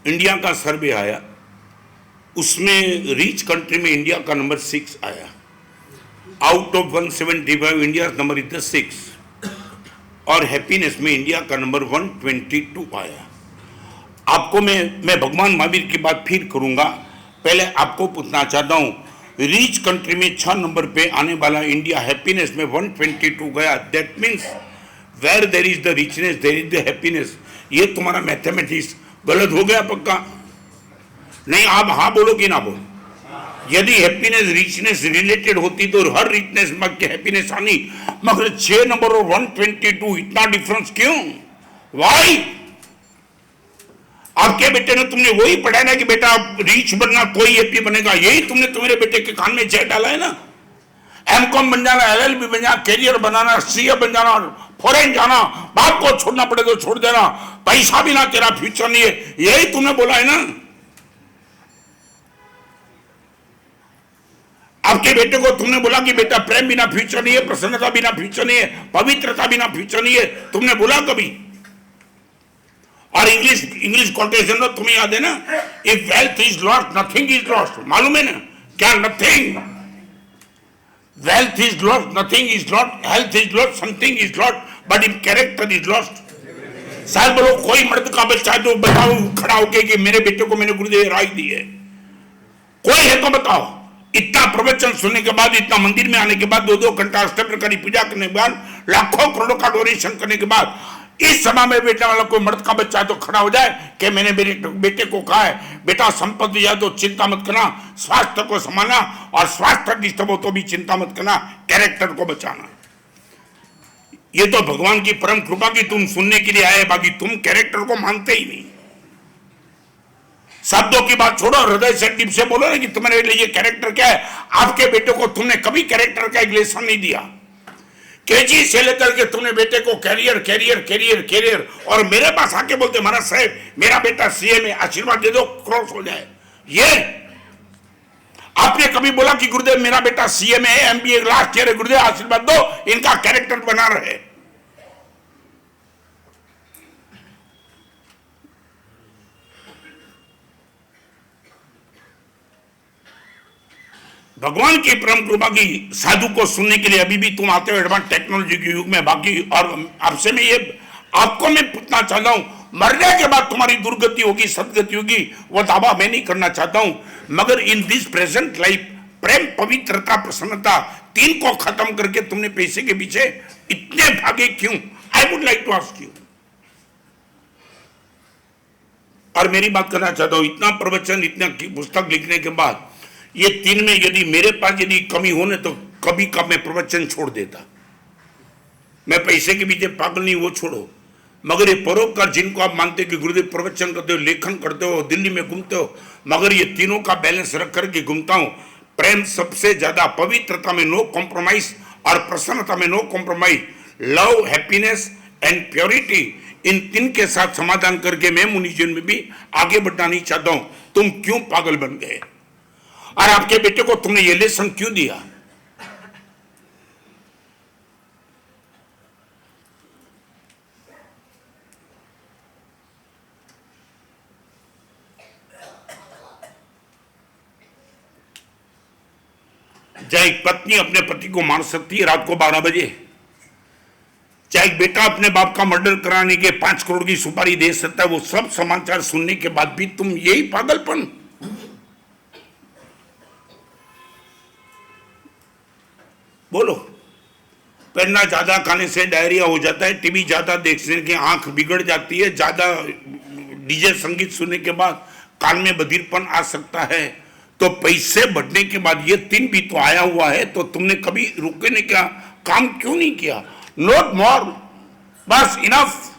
India का सर्वे आया, उसमें रिच कंट्री में इंडिया का नंबर 6 आया। Out of 175 India number is the 6, और हैप्पीनेस में इंडिया का नंबर 122 आया। आपको मैं भगवान महावीर की बात फिर करूंगा। पहले आपको पूछना चाहता हूं, रिच कंट्री में 6 नंबर पे आने वाला इंडिया हैप्पीनेस में 122 गया। That means where there is the richness there is the happiness. ये तुम्हारा मैथमेटिक्स गलत हो गया पक्का? नहीं, आप हाँ बोलो कि ना बोलो? यदि हैप्पीनेस रिचनेस रिलेटेड होती तो हर रिचनेस में हैप्पीनेस आनी, मगर 6 नंबर और 122 इतना डिफरेंस क्यों? वाई? आपके बेटे ने तुमने वही पढ़ाया ना कि बेटा रिच बनना कोई हैप्पी बनेगा, यही तुमने तुम्हारे बेटे के कान में जय डाला है ना। एमकॉम बन जाना, एलएलबी बन जाना, कैरियर बनाना, सीए बन जाना, फॉरेन जाना, बाप को छोड़ना पड़े तो छोड़ देना, पैसा भी ना तेरा फ्यूचर नहीं है, यही तुमने बोला है ना। आपके बेटे को तुमने बोला कि बेटा प्रेम बिना फ्यूचर नहीं है, प्रसन्नता बिना फ्यूचर नहीं है, पवित्रता बिना फ्यूचर नहीं है, तुमने बोला कभी? और इंग्लिश कोटेशन लो, तुम्हें याद है ना, if wealth is lost nothing is lost. मालूम है ना क्या? Nothing. Wealth is lost, nothing is lost, health is lost, something is lost, but if character is lost. शायद बोलो कोई मर्द का बच्चा तो बताओ खड़ा होके कि मेरे बेटे को मैंने गुरुदेव राय दी है, कोई है तो बताओ। इतना प्रवचन सुनने के बाद, इतना मंदिर में आने के बाद, 2-2 घंटा अष्टप्रहरी पूजा करने के बाद, लाखों करोड़ों का डोनेशन करने के बाद, इस समय में बेटा वाला कोई मर्द का बच्चा तो खड़ा हो जाए कि मैंने मेरे बेटे को कहा है बेटा संपत्ति जाए तो चिंता मत करना, स्वास्थ्य को संभालना, और स्वास्थ्य डिस्टर्ब हो तो भी चिंता मत करना, कैरेक्टर को बचाना। ये तो भगवान की परम कृपा की तुम सुनने के लिए आए, बाकी तुम कैरेक्टर को मानते ही नहीं। शब्दों की बात छोड़ो, हृदय से टिप से बोलो ना कि तुम्हारे लिए ये कैरेक्टर क्या है। आपके बेटे को तुमने कभी कैरेक्टर का एक लेसन नहीं दिया। केजी से लेकर के तुमने बेटे को कैरियर कैरियर कैरियर कैरियर, और मेरे पास आके बोलते महाराज साहब मेरा बेटा सीए में, आशीर्वाद दे दो क्रॉस हो जाए। ये आपने कभी बोला कि गुरुदेव मेरा बेटा सीए में है, एमबीए लास्ट ईयर है, गुरुदेव आशीर्वाद दो इनका कैरेक्टर बना रहे? भगवान की परम कृपा की साधु को सुनने के लिए अभी भी तुम आते हो एडवांस टेक्नोलॉजी के युग में। बाकी और आपसे मैं ये आपको मैं पूछना चाहता हूं, मरने के बाद तुम्हारी दुर्गति होगी सदगति होगी, वो दावा मैं नहीं करना चाहता हूं, मगर इन दिस प्रेजेंट लाइफ प्रेम पवित्रता प्रसन्नता तीन को खत्म करके तुमने पैसे के पीछे इतने भागे क्यों? I would like to ask you. और मेरी बात करना चाहता हूं, इतना प्रवचन इतना पुस्तक लिखने के बाद ये तीन में यदि मेरे पास यदि कमी होने तो कभी कब मैं प्रवचन छोड़ देता। मैं पैसे के पीछे पागल नहीं, वो छोड़ो, मगर ये परोपकार जिनको आप मानते कि गुरुदेव प्रवचन करते हो, लेखन करते हो, दिल्ली में घूमते हो, मगर ये तीनों का बैलेंस रख करके घूमता हूं। प्रेम सबसे ज्यादा, पवित्रता में नो कॉम्प्रोमाइज और प्रसन्नता में no compromise, love happiness and purity, इन तीन के साथ समाधान करके मैं मुनिजन में भी आगे बढ़ना नहीं चाहता हूं। तुम क्यों पागल बन गए और आपके बेटे को तुमने ये लेसन क्यों दिया? चाहे एक पत्नी अपने पति को मार सकती है रात को 12 बजे, चाहे एक बेटा अपने बाप का मर्डर कराने के 5 करोड़ की सुपारी दे सकता है, वो सब समाचार सुनने के बाद भी तुम यही पागलपन। बोलो, पेड़ना ज्यादा खाने से डायरिया हो जाता है, टीवी ज्यादा देखने की आंख बिगड़ जाती है, ज्यादा डीजे संगीत सुनने के बाद कान में बधिरपन आ सकता है, तो पैसे बढ़ने के बाद ये तीन भी तो आया हुआ है, तो तुमने कभी रुकने का काम क्यों नहीं किया? नॉट मोर, बस इनफ।